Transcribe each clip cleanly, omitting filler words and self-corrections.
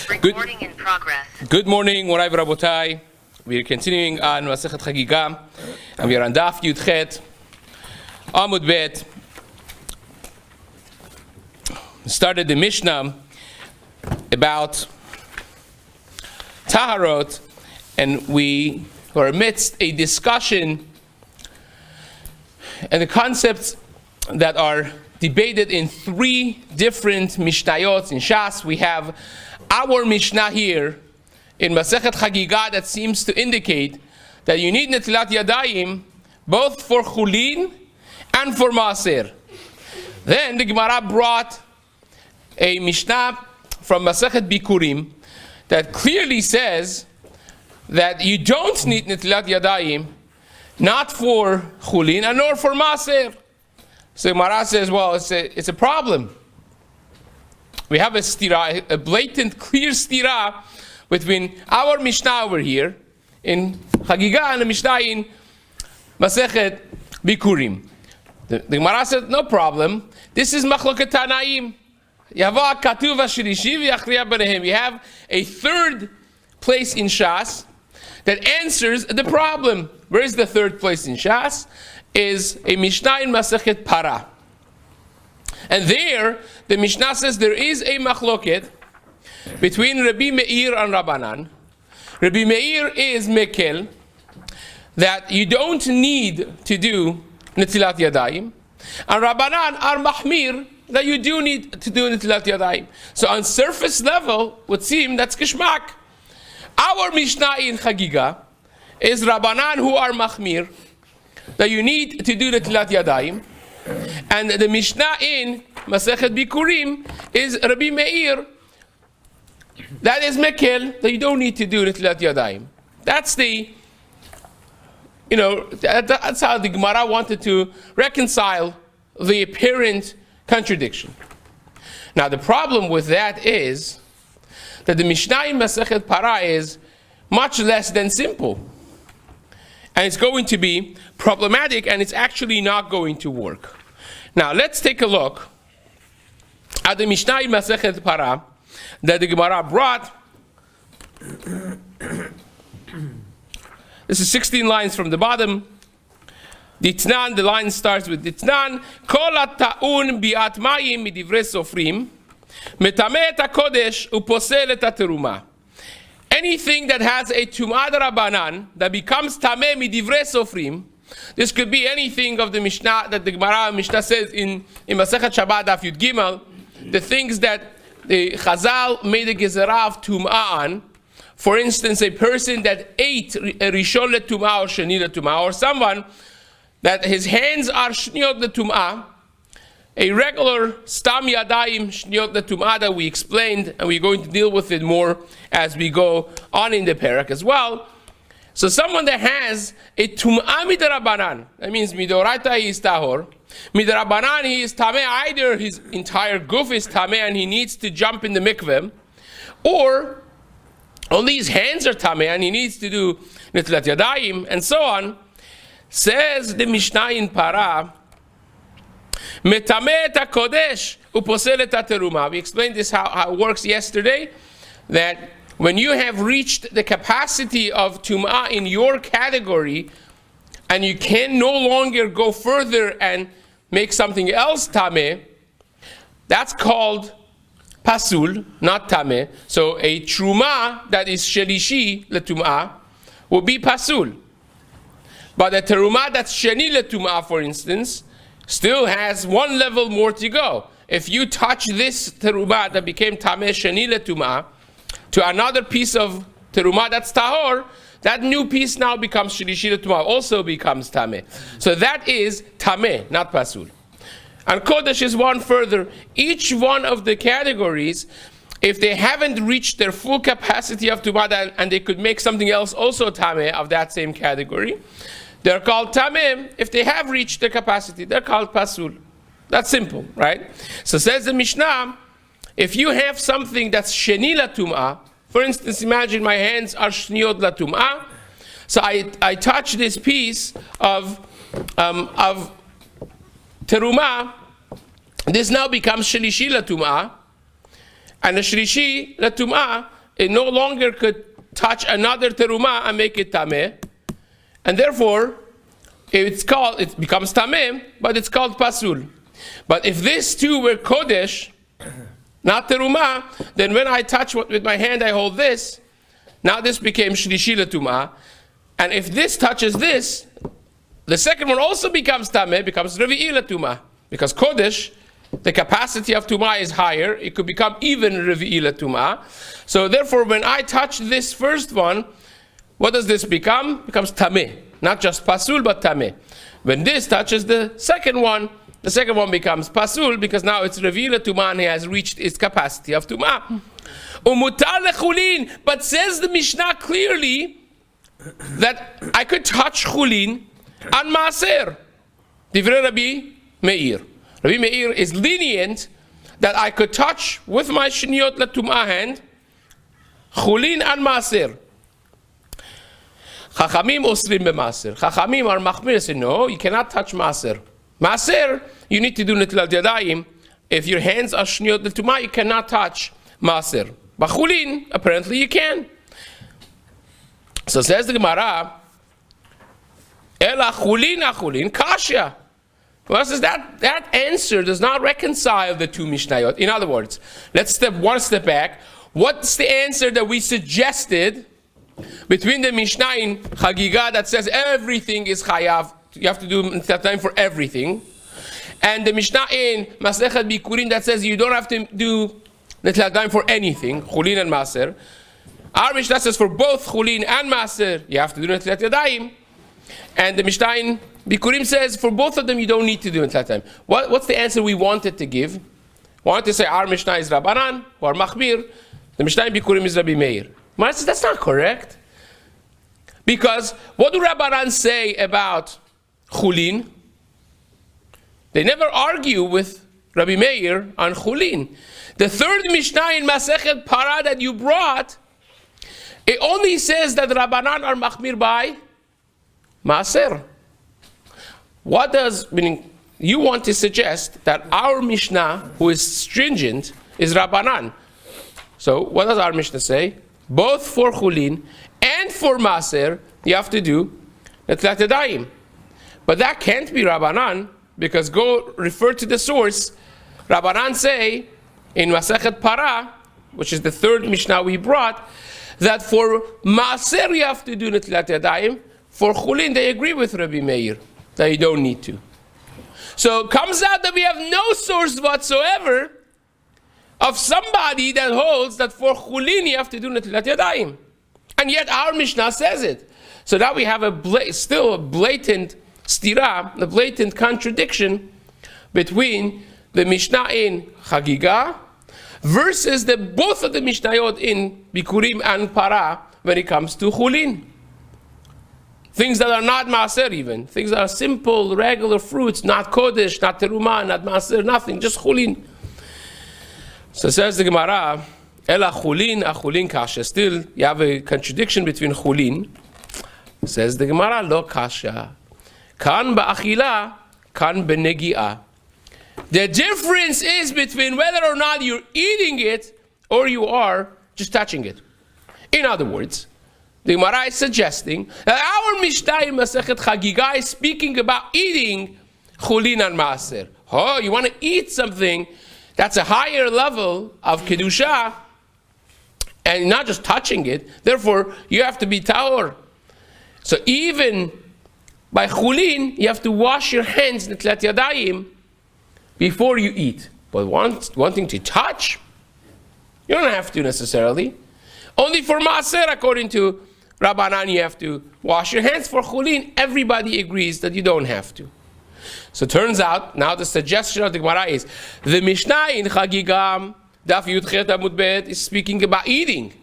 Recording in progress. Good morning, Morai V'Rabotai. We are continuing on Masechet Chagigah, and we are on Daf Yud Chet, Amud Bet. We started the Mishnah about Taharot, and we were amidst a discussion and the concepts that are debated in three different Mishnayot in Shas. We have our Mishnah here in Masechet Chagigah that seems to indicate that you need Netilat Yadayim both for Chulin and for Maaser. Then the Gemara brought a Mishnah from Masechet Bikurim that clearly says that you don't need Netilat Yadayim not for Chulin and nor for Maaser. So Gemara says, well, it's a problem. We have a stira, a blatant, clear stira between our Mishnah over here in Chagigah and the Mishnah in Masechet Bikurim. The Gemara said, no problem. This is Machloket Tanaim. Yava Katuv Ashirishi v'Yachriya B'nehem. You have a third place in Shas that answers the problem. Where is the third place in Shas? Is a Mishnah in Masechet Para. And there, the Mishnah says there is a machloket between Rabbi Meir and Rabbanan. Rabbi Meir is Mekel, that you don't need to do Netilat Yadayim. And Rabbanan are Mahmir, that you do need to do Netilat Yadayim. So on surface level, would seem that's Kishmak. Our Mishnah in Chagigah is Rabbanan who are Mahmir, that you need to do Netilat Yadayim. And the Mishnah in Masechet Bikurim is Rabbi Meir, that is Mekel, that you don't need to do Netilat Yadayim. That's the, that's how the Gemara wanted to reconcile the apparent contradiction. Now the problem with that is that the Mishnah in Masechet Para is much less than simple. And it's going to be problematic, and it's actually not going to work. Now, let's take a look at the Mishnah in Masechet Para that the Gemara brought. This is 16 lines from the bottom. Ditnan, the line starts with Ditnan. Kol ta'un bi'at mayim midivrei sofrim, metameh et hakodesh uposel et hateruma. Anything that has a tumah d'Rabbanan that becomes tameh midivrei sofrim, this could be anything of the Mishnah that the Gemara Mishnah says in Masechet Shabbat Daf Yud Gimel, the things that the Chazal made a gezerah of tumah on. For instance, a person that ate a rishon letumah or sheni letumah, or someone that his hands are shniot letumah, a regular stam yadayim shniot letumah that we explained, and we're going to deal with it more as we go on in the parak as well. So someone that has a tum'ah midrabanan, that means midoraita he is tahor, midrabanan he is tameh, either his entire guf is tameh and he needs to jump in the mikveh, or only his hands are tameh and he needs to do netilat yadayim, and so on. Says the Mishnah in Para, metameh et hakodesh uposel et hateruma. We explained this how it works yesterday, that when you have reached the capacity of tum'ah in your category, and you can no longer go further and make something else tameh, that's called pasul, not tameh. So a truma that is shelishi letum'ah will be pasul. But a teruma that's sheni letum'ah, for instance, still has one level more to go. If you touch this teruma that became tameh sheni letum'ah to another piece of teruma that's tahor, that new piece now becomes shlishi letumah, also becomes tameh. So that is tameh, not pasul. And kodesh is one further. Each one of the categories, if they haven't reached their full capacity of tumah and they could make something else also tameh of that same category, they're called tameh. If they have reached their capacity, they're called pasul. That's simple, right? So says the Mishnah, if you have something that's sheni latum'ah, for instance, imagine my hands are shniot latum'ah, so I touch this piece of teruma, this now becomes shlishi latum'ah, and the shlishi latum'ah it no longer could touch another teruma and make it tameh, and therefore it becomes tameh, but it's called pasul. But if these two were kodesh, not teruma, then when I touch with my hand, I hold this. Now this became shlishi l'tumah, and if this touches this, the second one also becomes tameh, becomes revi'i l'tumah, because kodesh, the capacity of tumah is higher. It could become even revi'i l'tumah. So therefore, when I touch this first one, what does this become? It becomes tameh, not just pasul but tameh. When this touches the second one becomes pasul, because now it's revi'i l'tumah and it has reached its capacity of tumah. Umutar lechulin, but says the Mishnah clearly that I could touch chulin on maaser. Divrei Rabbi Meir. Rabbi Meir is lenient that I could touch with my shniyot letumah hand chulin on maaser. Chachamim osrim b'maaser. Chachamim are machmir, say no, you cannot touch maaser. Maaser, you need to do netilat yadayim. If your hands are shniyot letumah, you cannot touch maaser. But chulin, apparently you can. So says the Gemara, Ela chulin achulin kasha. Well, says that answer does not reconcile the two Mishnayot. In other words, let's step one step back. What's the answer that we suggested between the Mishnah in Chagigah that says everything is chayav, you have to do that time for everything, and the Mishnah in Masechet Bikurim that says you don't have to do netilat yadayim for anything, chulin and maaser. Our Mishnah says for both chulin and maaser you have to do netilat yadayim, and the Mishnah in Bikurim says for both of them you don't need to do netilat yadayim. What's the answer we wanted to give? We wanted to say our Mishnah is Rabbanan or Machmir, the Mishnah in Bikurim is Rabbi Meir. Mara says that's not correct, because what do Rabbanan say about chulin? They never argue with Rabbi Meir on chulin. The third Mishnah in Masechet Para that you brought, it only says that Rabbanan are machmir by maaser. Meaning you want to suggest that our Mishnah, who is stringent, is Rabbanan. So what does our Mishnah say? Both for chulin and for maaser, you have to do netilat yadayim. But that can't be Rabbanan, because go refer to the source. Rabbanan say in Masechet Para, which is the third Mishnah we brought, that for maaser you have to do netilat yadayim. For chulin they agree with Rabbi Meir that you don't need to. So it comes out that we have no source whatsoever of somebody that holds that for chulin you have to do netilat yadayim, and yet our Mishnah says it. So now we have still a blatant stira, a blatant contradiction between the Mishnah in Chagigah versus both of the Mishnayot in Bikurim and Para when it comes to chulin. Things that are not maaser even. Things that are simple, regular fruits, not kodesh, not teruma, not maaser, nothing, just chulin. So says the Gemara, Ela chulin, achulin kasha. Still, you have a contradiction between chulin. Says the Gemara, lo kasha. Kan ba'achila, kan benegi'ah. The difference is between whether or not you're eating it or you are just touching it. In other words, the Gemara is suggesting that our Mishnah in Masechet Chagigah is speaking about eating chulin and maaser. Oh, you want to eat something that's a higher level of kedusha and not just touching it. Therefore, you have to be tahor. So even by chulin, you have to wash your hands netilat yadayim before you eat. But wanting to touch, you don't have to necessarily. Only for maaser, according to Rabbanan, you have to wash your hands. For chulin, everybody agrees that you don't have to. So it turns out, now the suggestion of the Gemara is, the Mishnah in Chagigah, Daf Yud Chet Amud Bet, is speaking about eating.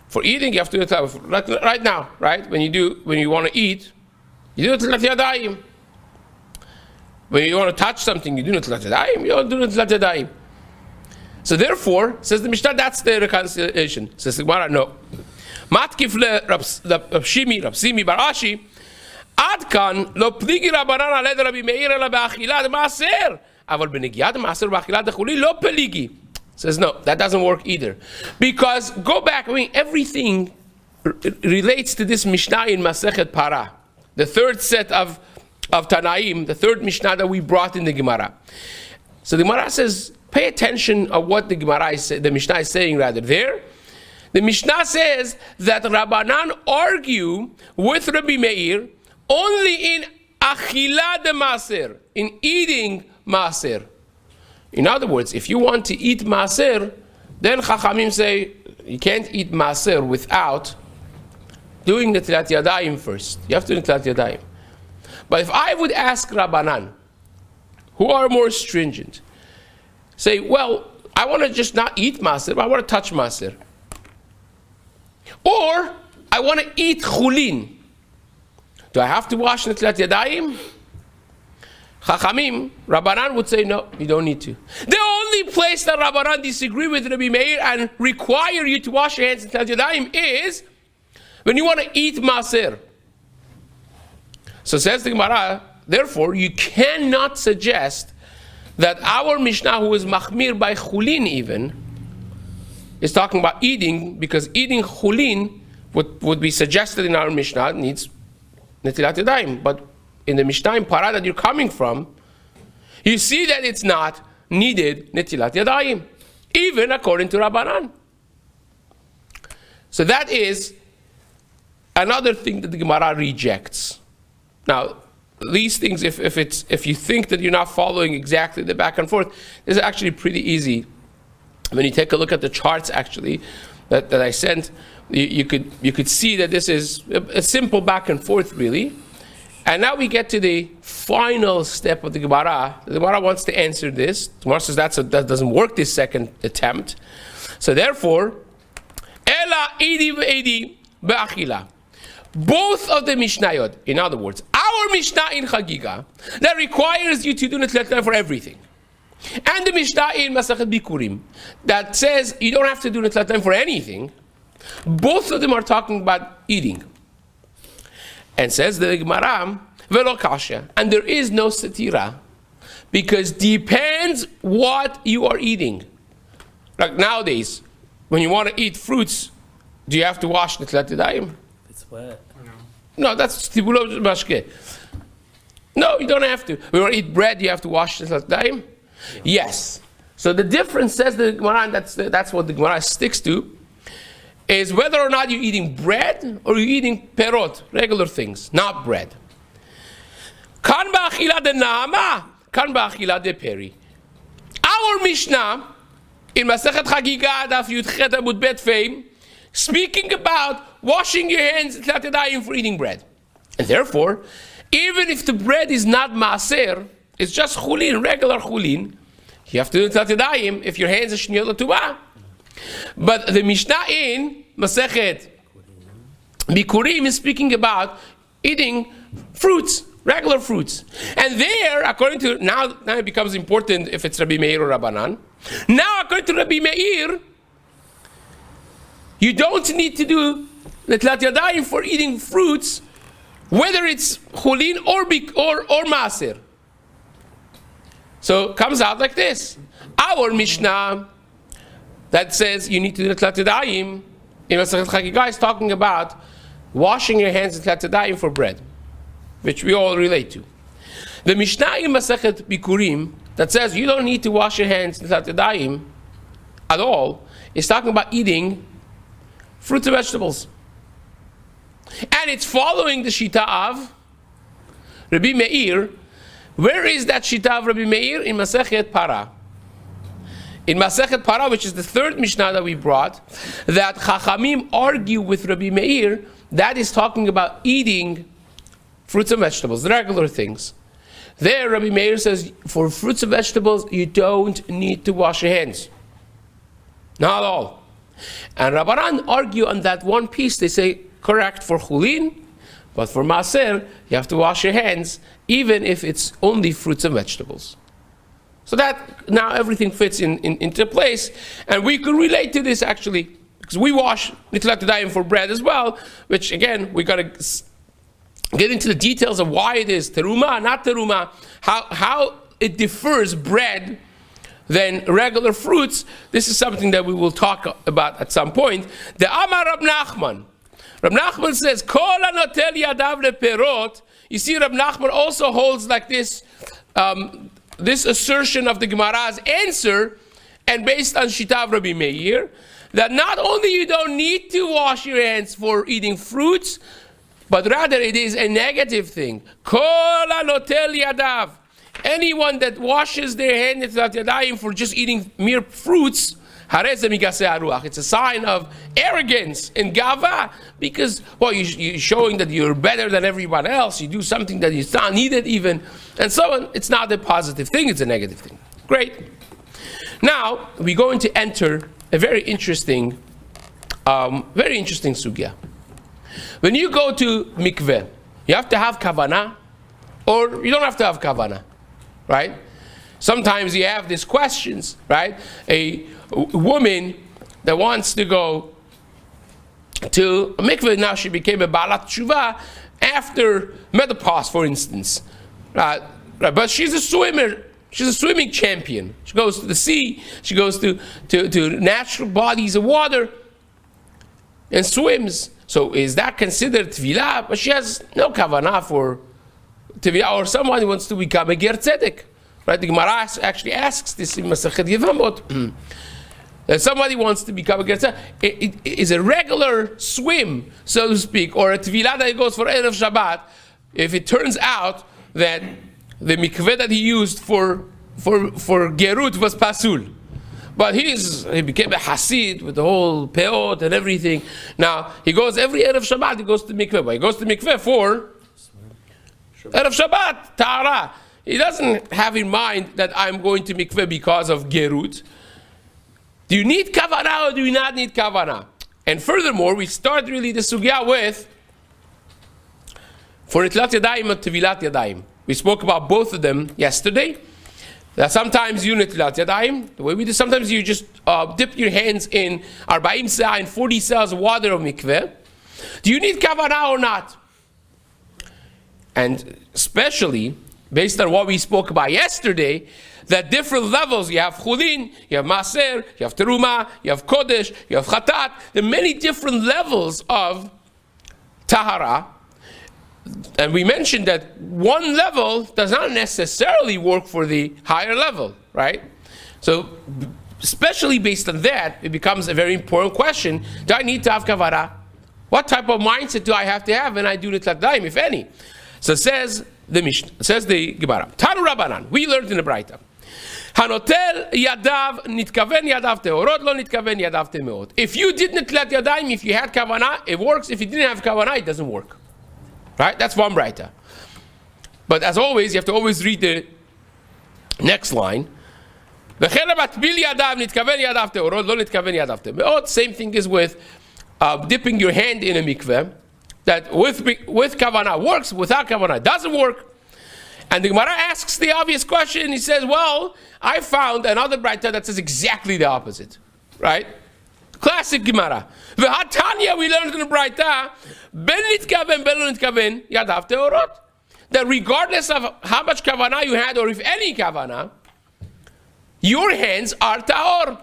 For eating, you have to do it right now, right? When you want to eat, you do it netilat yadayim. When you want to touch something, you do netilat yadayim. You don't do netilat yadayim. So therefore, says the Mishnah, that's the reconciliation. Says the Gemara, no. Matkif le Rab Simi bar Ashi, Ad kan lo pligi Rabbanan aled Rabbi Meir ela be'achilat maaser, aval benegiat maaser be'achilat chulin lo pligi. Says no, that doesn't work either. Because go back, everything relates to this Mishnah in Masechet Para, the third set of Tanaim, the third Mishnah that we brought in the Gemara. So the Gemara says, pay attention of what the Mishnah is saying rather there. The Mishnah says that Rabbanan argue with Rabbi Meir only in achila de maser, in eating maser. In other words, if you want to eat maser, then Chachamim say you can't eat maser without doing the Netilat Yadayim first. You have to do Netilat Yadayim. But if I would ask Rabbanan, who are more stringent, say, well, I want to just not eat maser, but I want to touch maser. Or, I want to eat chulin. Do I have to wash Netilat Yadayim? Chachamim, Rabbanan would say, no, you don't need to. The only place that Rabbanan disagree with Rabbi Meir and require you to wash your hands in Netilat Yadayim is when you want to eat maser. So says the Gemara, therefore, you cannot suggest that our Mishnah, who is machmir by chulin even, is talking about eating, because eating chulin would be suggested in our Mishnah needs Netilat Yadayim. But in the Mishnah in Para that you're coming from, you see that it's not needed Netilat Yadayim, even according to Rabbanan. So that is another thing that the Gemara rejects. Now, these things, if you think that you're not following exactly the back and forth, this is actually pretty easy. When you take a look at the charts, actually, that I sent, you could see that this is a simple back and forth, really. And now we get to the final step of the Gemara. The Gemara wants to answer this. The Gemara says that doesn't work, this second attempt. So therefore, Ela Edi Ve'edi Be'achila. Both of the Mishnayot, in other words, our Mishnah in Chagigah, that requires you to do Netilat Yadayim for everything, and the Mishnah in Masechet Bikurim, that says you don't have to do Netilat Yadayim for anything, both of them are talking about eating. And says the Gemara, Velo Kasha, and there is no satira, because depends what you are eating. Like nowadays, when you want to eat fruits, do you have to wash Netilat Yadayim? It's wet. No, that's Tibulo Mashke. No, you don't have to. When you want to eat bread, you have to wash Netilat Yadayim? Yes. So the difference, says the Gemara, and that's what the Gemara sticks to, is whether or not you're eating bread or you're eating perot, regular things, not bread. Kan ba'achila de na'ama, kan ba'achila de peri. Our Mishnah in Masechet Chagigah daf Yudchet Amud Bet Feim, speaking about washing your hands Netilat Yadayim for eating bread. And therefore, even if the bread is not maaser, it's just chulin, regular chulin, you have to do Netilat Yadayim if your hands are shniyot l'tumah. But the Mishnah in Masechet Bikurim is speaking about eating fruits, regular fruits. And there, according to, now it becomes important if it's Rabbi Meir or Rabbanan. Now, according to Rabbi Meir, you don't need to do Netilat Yadayim for eating fruits, whether it's chulin or maaser. So it comes out like this. Our Mishnah that says you need to do Netilat Yadayim in Masechet Chagigah is talking about washing your hands Netilat Yadayim for bread, which we all relate to. The Mishnah in Masechet Bikurim that says you don't need to wash your hands Netilat Yadayim at all is talking about eating fruits and vegetables. And it's following the Shita of Rabbi Meir. Where is that Shita of Rabbi Meir? In Masechet Para. In Masechet Para, which is the third Mishnah that we brought, that Chachamim argue with Rabbi Meir, that is talking about eating fruits and vegetables, the regular things. There, Rabbi Meir says, for fruits and vegetables, you don't need to wash your hands. Not at all. And Rabbanan argue on that one piece. They say, correct for chulin, but for maaser, you have to wash your hands, even if it's only fruits and vegetables. So that, now everything fits into place, and we could relate to this actually, because we wash Netilat Yadayim for bread as well, which again, we got to get into the details of why it is teruma, not teruma, how it differs bread than regular fruits. This is something that we will talk about at some point. The Amar Rab Nachman. Rab Nachman says, Kol hanotel yadav leperot. You see, Rab Nachman also holds like this, this assertion of the Gemara's answer, and based on Shitav Rabbi Meir, that not only you don't need to wash your hands for eating fruits, but rather it is a negative thing. Kol hanotel yadav. Anyone that washes their hand for just eating mere fruits, it's a sign of arrogance and gava, because, well, you're showing that you're better than everyone else. You do something that is not needed even, and so on. It's not a positive thing, it's a negative thing. Great. Now, we're going to enter a very interesting sugya. When you go to mikveh, you have to have kavanah, or you don't have to have kavanah. Right? Sometimes you have these questions, right? A woman that wants to go to a mikveh, now she became a balat tshuva after menopause, for instance. Right? But she's a swimmer. She's a swimming champion. She goes to the sea. She goes to natural bodies of water and swims. So is that considered tvilah? But she has no kavanah for tvilah, or someone who wants to become a ger tzedek. Right? The Gemara actually asks this in Masechet Yevamot. That somebody wants to become a ger tzedek. It is a regular swim, so to speak, or a tvilah that goes for Erev Shabbat. If it turns out that the mikveh that he used for gerut was pasul, but he became a hasid with the whole peot and everything. Now he goes every Erev Shabbat. He goes to mikveh, but he goes to mikveh for Erev Shabbat tahara. He doesn't have in mind that I'm going to mikveh because of gerut. Do you need kavanah or do you not need kavanah? And furthermore, we start really the sugya with for netilat yadayim and tevilat yadayim. We spoke about both of them yesterday. That sometimes you netilat yadayim, the way we do, sometimes you just dip your hands in 40 sa and 40 sa'as of water of mikveh. Do you need kavanah or not? And especially based on what we spoke about yesterday, that different levels, you have chulin, you have maser, you have teruma, you have kodesh, you have chatat. There are many different levels of tahara. And we mentioned that one level does not necessarily work for the higher level, right? So, especially based on that, it becomes a very important question. Do I need to have kavanah? What type of mindset do I have to have when I do netilat yadayim, if any? So says the Mishnah, says the Gemara. Tanu Rabbanan, we learned in the Braita. Hanotel yadav nitkaven yadav teorot, lo nitkaven yadav temeot. If you did netilat yadayim, if you had kavanah, it works. If you didn't have kavanah, it doesn't work. Right? That's one Braita. But as always, you have to always read the next line. Same thing is with dipping your hand in a mikveh. That with kavanah works, without kavanah doesn't work. And the Gemara asks the obvious question. He says, well, I found another Braita that says exactly the opposite. Right? Classic Gemara. V'hatanya, we learned in the Braita, ben nitkaven, ben lo nitkaven, yadav teorot. That regardless of how much kavanah you had, or if any kavanah, your hands are tahor.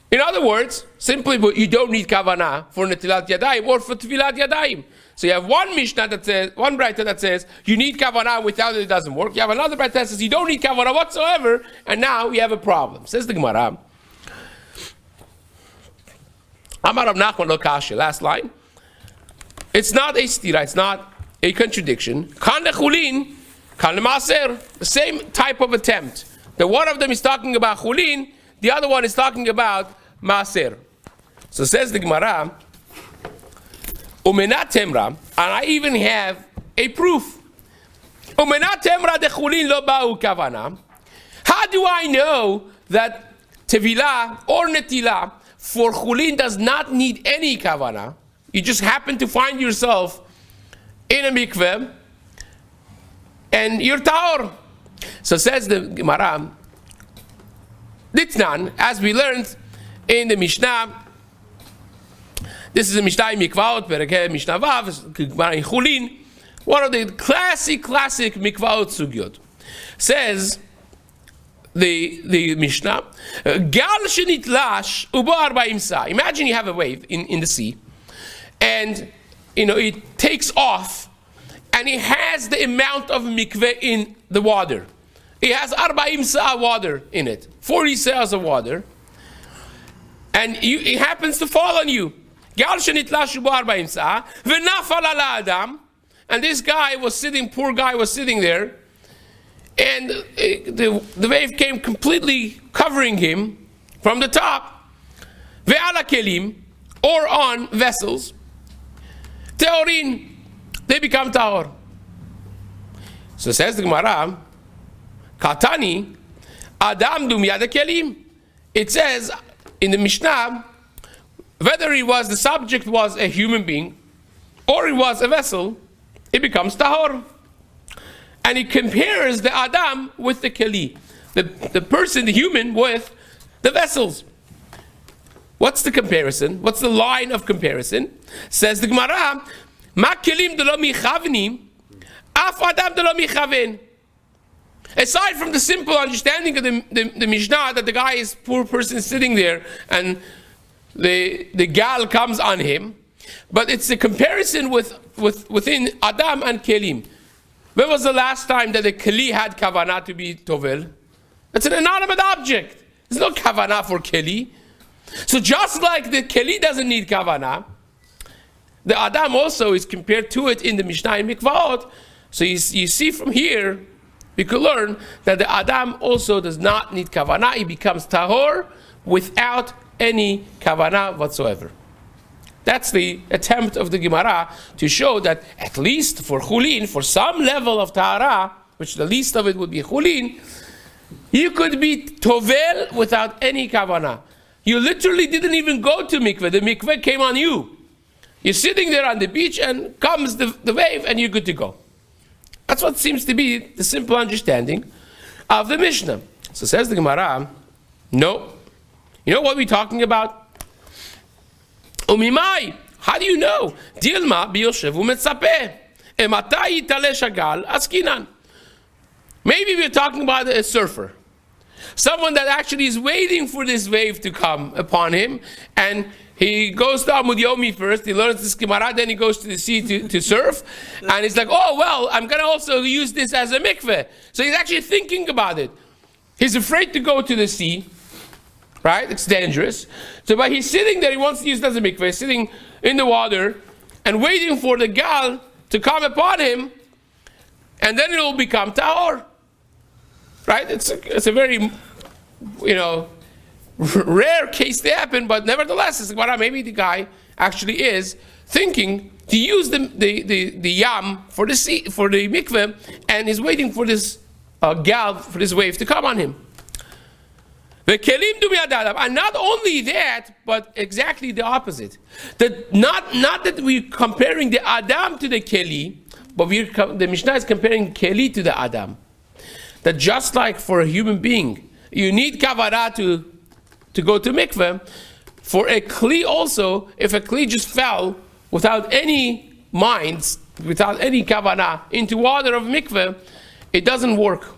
In other words, simply put, you don't need kavanah for netilat yadayim or for tevilat yadayim. So you have one Mishnah that says, one Braita that says, you need kavanah, without it doesn't work. You have another Braita that says, you don't need kavanah whatsoever, and now we have a problem. Says the Gemara. Amar Rav Nachman lo kasha, last line. It's not a stira, it's not a contradiction. Kan lechulin, kan lemaser, the same type of attempt. The one of them is talking about chulin, the other one is talking about maser. So says the Gemara, umenat temra, and I even have a proof. Umenat temra de chulin lo ba'u kavana. How do I know that tevilah or netilah for chulin does not need any kavana? You just happen to find yourself in a mikveh and you're tahor. So says the Gemara, Ditnan, as we learned in the Mishnah, this is a Mishnah in Mikvaot, Perek Mishnah Vav, Gemara in Chulin, one of the classic mikvaot sugyot. Says the Mishnah. Gal shenitlash ubo 40 sa. Imagine you have a wave in the sea, and it takes off, and it has the amount of mikveh in the water. It has 40 sa water in it, 40 sa'as of water, and it happens to fall on you. Gal shenitlash ubo 40 sa v'nafal ala adam, and this guy was sitting, poor guy was sitting there, and the wave came completely covering him from the top. Ve'ala kelim, or on vessels. Teorin, they become tahor. So says the Gemara, Katani, Adam dum yada kelim. It says in the Mishnah, whether the subject was a human being or it was a vessel, it becomes tahor. And he compares the Adam with the Keli, the person, the human, with the vessels. What's the comparison? What's the line of comparison? Says the Gemara, Ma kelim de lo michavni, af Adam de lo michaven. Aside from the simple understanding of the Mishnah that the guy is poor person sitting there and the gal comes on him, but it's a comparison within Adam and Kelim. When was the last time that the Keli had kavanah to be tovel? It's an inanimate object. There's no kavanah for Keli. So just like the Keli doesn't need kavanah, the Adam also is compared to it in the Mishnah in Mikvaot. So you see from here, we could learn that the Adam also does not need kavanah. He becomes tahor without any kavanah whatsoever. That's the attempt of the Gemara to show that at least for chulin, for some level of tahara, which the least of it would be chulin, you could be tovel without any kavanah. You literally didn't even go to mikveh. The mikveh came on you. You're sitting there on the beach and comes the wave and you're good to go. That's what seems to be the simple understanding of the Mishnah. So says the Gemara, no. You know what we're talking about? Umimai, how do you know? Dilma biyoshev umetzapeh. Ematai yitale shagal askinan. Maybe we're talking about a surfer. Someone that actually is waiting for this wave to come upon him, and he goes to Amud Yomi first, he learns this Gemara, then he goes to the sea to surf, and he's like, oh well, I'm going to also use this as a mikveh. So he's actually thinking about it. He's afraid to go to the sea, right? It's dangerous. So but he's sitting there, he wants to use it as a mikveh, sitting in the water, and waiting for the gal to come upon him, and then it will become tahor. Right? It's a very, rare case to happen, but nevertheless, it's like, maybe the guy actually is thinking to use the yam for the sea, for the mikveh, and is waiting for this gal, for this wave to come on him. And not only that, but exactly the opposite. That not that we're comparing the Adam to the Keli, but the Mishnah is comparing Keli to the Adam. That just like for a human being, you need kavanah to go to mikveh, for a kli also, if a kli just fell without any minds, without any kavanah into water of mikveh, it doesn't work.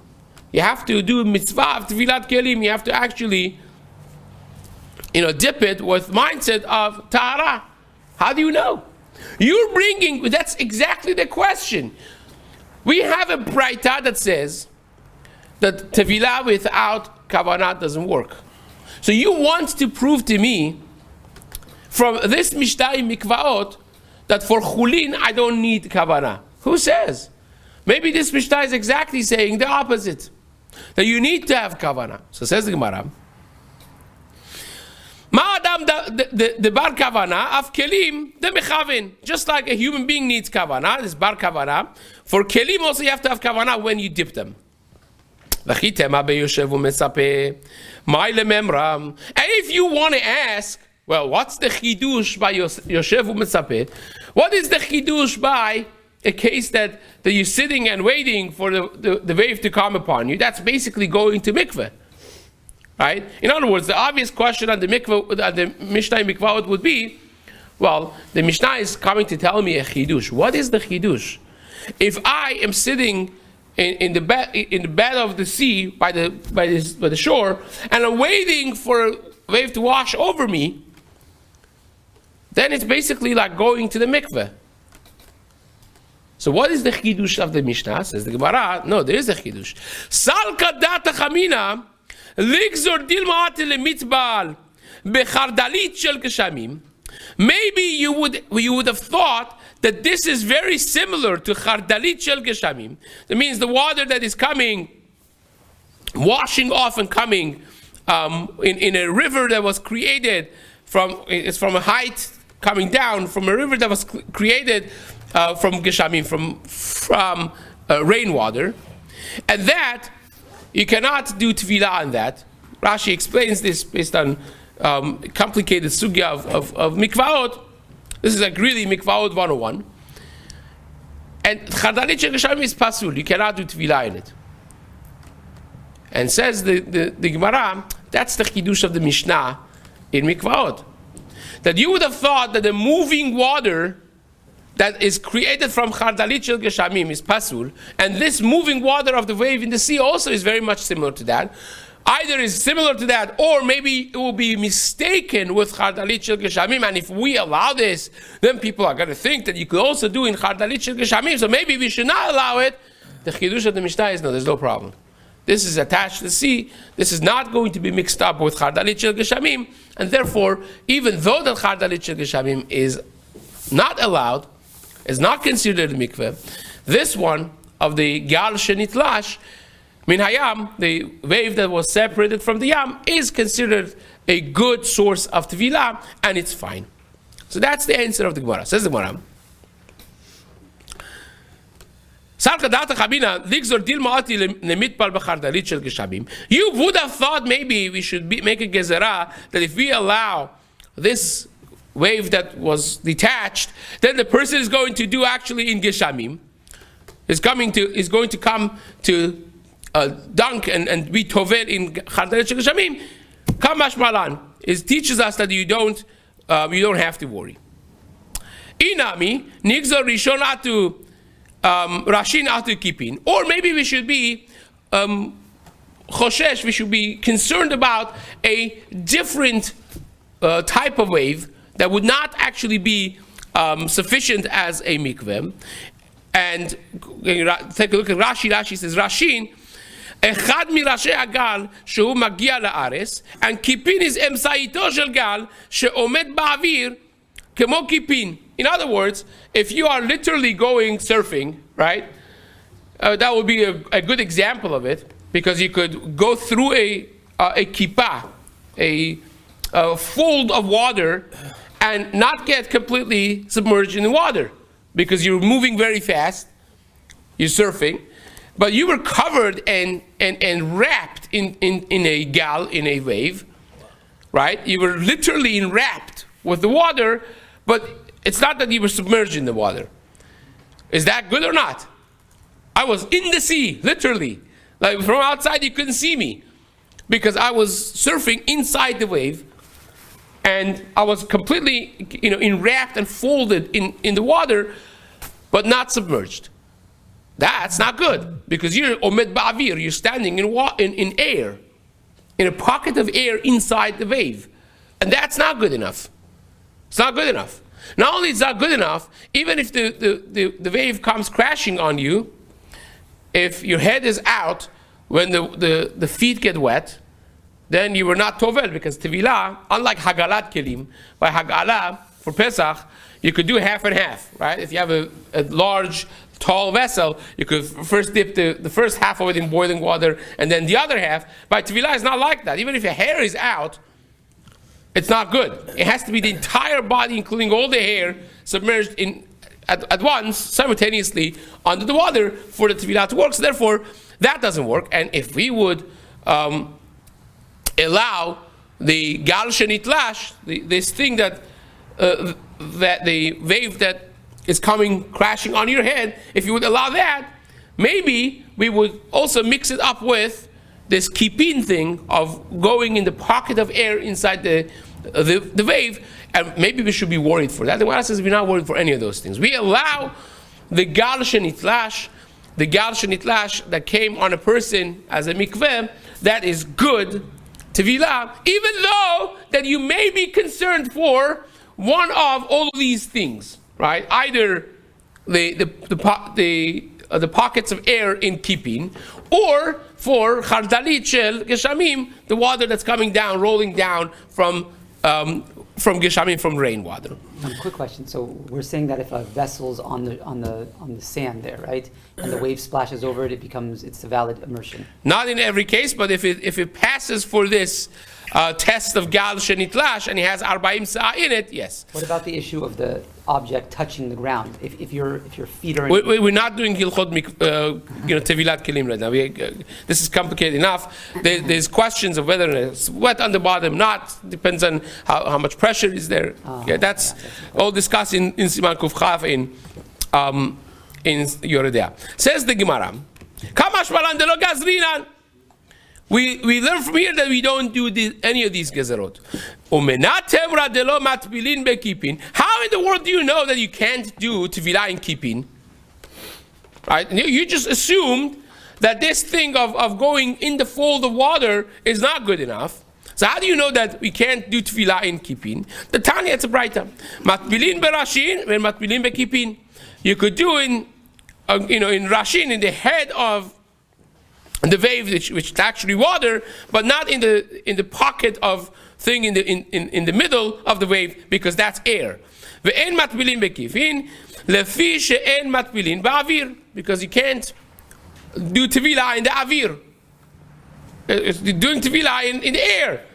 You have to do mitzvah of tevilat kelim. You have to actually, dip it with mindset of tahara. How do you know? You're bringing. That's exactly the question. We have a braita that says that tevilah without kavanah doesn't work. So you want to prove to me from this Mishnah in Mikvaot that for chulin I don't need kavanah. Who says? Maybe this Mishnah is exactly saying the opposite, that you need to have kavanah. So says the Gemara, Ma adam the bar kavanah af kelim de mechaven. Just like a human being needs kavanah, this bar kavanah, for kelim also you have to have kavanah when you dip them. And if you want to ask, well, what's the chidush by Yoshev u'Metzapeh? What is the chidush by a case that you're sitting and waiting for the wave to come upon you? That's basically going to mikveh, right? In other words, the obvious question on the mikveh, the Mishnah Mikvah would be, well, the Mishnah is coming to tell me a chidush. What is the chidush? If I am sitting in the bed of the sea by the shore, and I'm waiting for a wave to wash over me, then it's basically like going to the mikveh. So what is the chidush of the Mishnah? Says the Gemara, no, there is a chidush. Salka data chamina ligzor dil ma'at lemitbal bechardalit shel geshamim. Maybe you would have thought that this is very similar to chardalit shel geshamim. That means the water that is coming, washing off and coming in a river that was created from a height coming down from a river that was created from geshamim, from rainwater, and that you cannot do tefillah on that. Rashi explains this based on complicated sugya of mikvaot. This is like really mikvaot 101. And chardalit shel geshamim is pasul. You cannot do tefillah in it. And says the Gemara, that's the chidush of the Mishnah in mikvaot. That you would have thought that the moving water that is created from chardalit shel geshamim is pasul, and this moving water of the wave in the sea also is very much similar to that. Either is similar to that, or maybe it will be mistaken with chardalit shel geshamim, and if we allow this, then people are going to think that you could also do in chardalit shel geshamim, so maybe we should not allow it. The chidush of the Mishnah is no, there's no problem. This is attached to the sea. This is not going to be mixed up with chardalit shel geshamim, and therefore, even though the chardalit shel geshamim is not allowed, is not considered a mikveh, this one of the gal shenitlash min hayam, the wave that was separated from the yam, is considered a good source of tevilah, and it's fine. So that's the answer of the Gemara. Says the Gemara. You would have thought maybe we should make a gezerah that if we allow this wave that was detached, then the person is going to do actually in geshamim. Is going to come to dunk and be tovel in chardalit shel geshamim. Kamash malan teaches us that you don't have to worry. Inami nigzor rishon atu rashin atu kipin, or maybe we should be choshesh. We should be concerned about a different type of wave that would not actually be sufficient as a mikveh. And take a look at Rashi. Rashi says, Rashin, echad mi rashi agal shehu magia laaretz, and kipin is emsaito shel gal sheomed ba'avir kemo kipin. In other words, if you are literally going surfing, right, that would be a good example of it, because you could go through a kippah, a fold of water, and not get completely submerged in the water, because you're moving very fast, you're surfing, but you were covered and wrapped in a gal, in a wave, right? You were literally enwrapped with the water, but it's not that you were submerged in the water. Is that good or not? I was in the sea, literally. Like from outside you couldn't see me, because I was surfing inside the wave, and I was completely, enwrapped and folded in the water, but not submerged. That's not good, because you're omed ba'avir, you're standing in air, in a pocket of air inside the wave, and that's not good enough. It's not good enough. Not only is not good enough, even if the wave comes crashing on you, if your head is out when the feet get wet, then you were not tovel, because tevilah, unlike hagalat kelim, by hagalah for Pesach, you could do half and half, right? If you have a large, tall vessel, you could first dip the first half of it in boiling water, and then the other half. By tevilah, it's not like that. Even if your hair is out, it's not good. It has to be the entire body, including all the hair, submerged at once, simultaneously, under the water for the tevilah to work. So therefore, that doesn't work. And if we would allow the gal shenitlash, this thing that the wave that is coming crashing on your head, if you would allow that, maybe we would also mix it up with this kipin thing of going in the pocket of air inside the wave, and maybe we should be worried for that. The Gemara says we're not worried for any of those things. We allow the gal shenitlash, the gal shenitlash that came on a person as a mikveh, that is good tevilah, even though that you may be concerned for one of all of these things, right? Either the pockets of air in keeping, or for chardalit shel geshamim, the water that's coming down, rolling down from geshamim, from rainwater. Quick question. So we're saying that if a vessel's on the sand there, right, and the wave splashes over it, it's a valid immersion. Not in every case, but if it passes for this test of gal shenitlash and it has 40 sa'ah in it, yes. What about the issue of the object touching the ground? If your feet are in we're not doing hilchot tevilat kelim right now. This is complicated enough. There's questions of whether it's wet on the bottom, not depends on how much pressure is there. That's all discussed in Siman Kuf Chaf in Yoredea. Says the Gemara, Kamash balan delo gazrinan. We learn from here that we don't do any of these gezerot. How in the world do you know that you can't do tevilah in keeping? Right? You just assumed that this thing of going in the fold of water is not good enough. So how do you know that we can't do tevilah in keeping? The Tanya, it's a brighter. Matbilin berashin, when matbilin bekipin. You could do in rashin, in the head of the wave, which is actually water, but not in the pocket of thing in the middle of the wave, because that's air. Ve'en matbilin bekifin, lefi she'en matbilin ba'avir, because you can't do tevilah in the avir. It's doing tevilah in the air.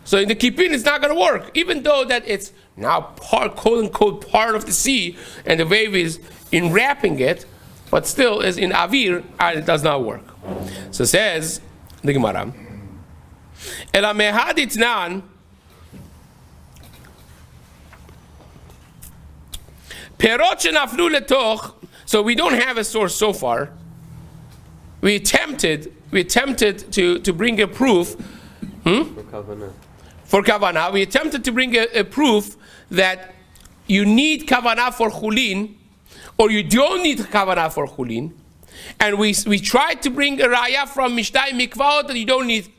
So in the kipin, it's not going to work, even though that it's now quote unquote part of the sea, and the wave is enwrapping it, but still is in avir, and it does not work. So says the Gemara, Ela mehadit nan perot shenaflu letoch. So we don't have a source so far. We attempted to bring a proof for kavanah. We attempted to bring a proof that you need kavanah for chulin, or you don't need kavanah for chulin. And we tried to bring a raya from Mishnah Mikvaot that you don't need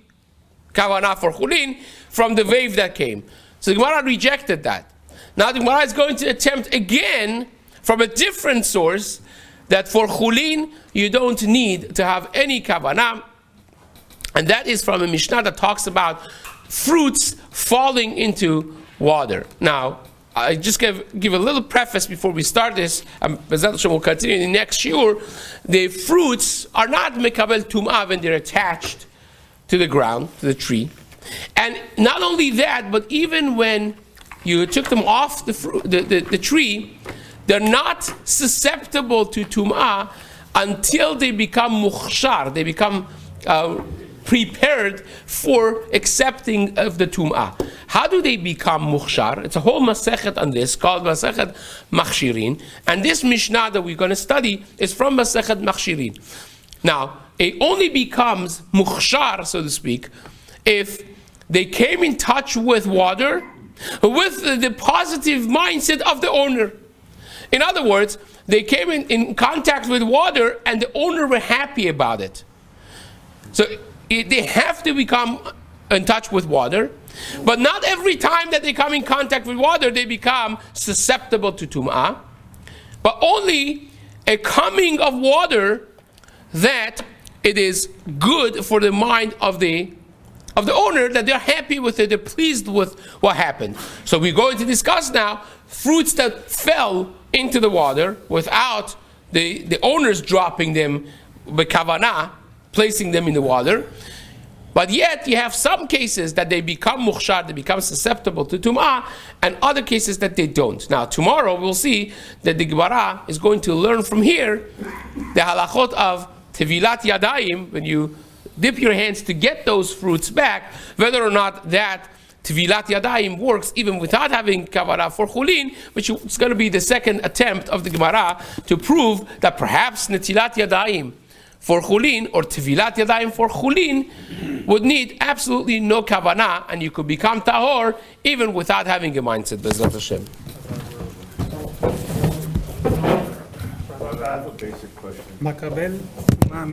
kavanah for chulin from the wave that came. So the Gemara rejected that. Now the Gemara is going to attempt again from a different source that for chulin you don't need to have any kavanah, and that is from a Mishnah that talks about fruits falling into water. Now, I just give a little preface before we start this. We'll continue in the next shiur. The fruits are not mekabel tum'ah when they're attached to the ground, to the tree. And not only that, but even when you took them off the tree, they're not susceptible to tum'ah until they become mukhshar. They become prepared for accepting of the tum'ah. How do they become mukhshar? It's a whole masechet on this called masechet machshirin, and this mishnah that we're going to study is from masechet machshirin. Now, it only becomes mukhshar, so to speak, if they came in touch with water with the positive mindset of the owner. In other words, they came in contact with water and the owner were happy about it. So they have to become in touch with water, but not every time that they come in contact with water they become susceptible to tum'ah, but only a coming of water that it is good for the mind of the owner, that they're happy with it, they're pleased with what happened. So we're going to discuss now fruits that fell into the water without the owners dropping them by kavanah, placing them in the water. But yet you have some cases that they become mukhshar, they become susceptible to tum'ah, and other cases that they don't. Now tomorrow we'll see that the Gemara is going to learn from here the halachot of tevilat yadayim, when you dip your hands to get those fruits back, whether or not that tevilat yadayim works even without having kavanah for chulin, which is going to be the second attempt of the Gemara to prove that perhaps netilat yadayim for chulin or tevilat yadayim for chulin would need absolutely no kavanah, and you could become tahor even without having a mindset. B'ezrat Hashem. have a basic question. מקבל, מה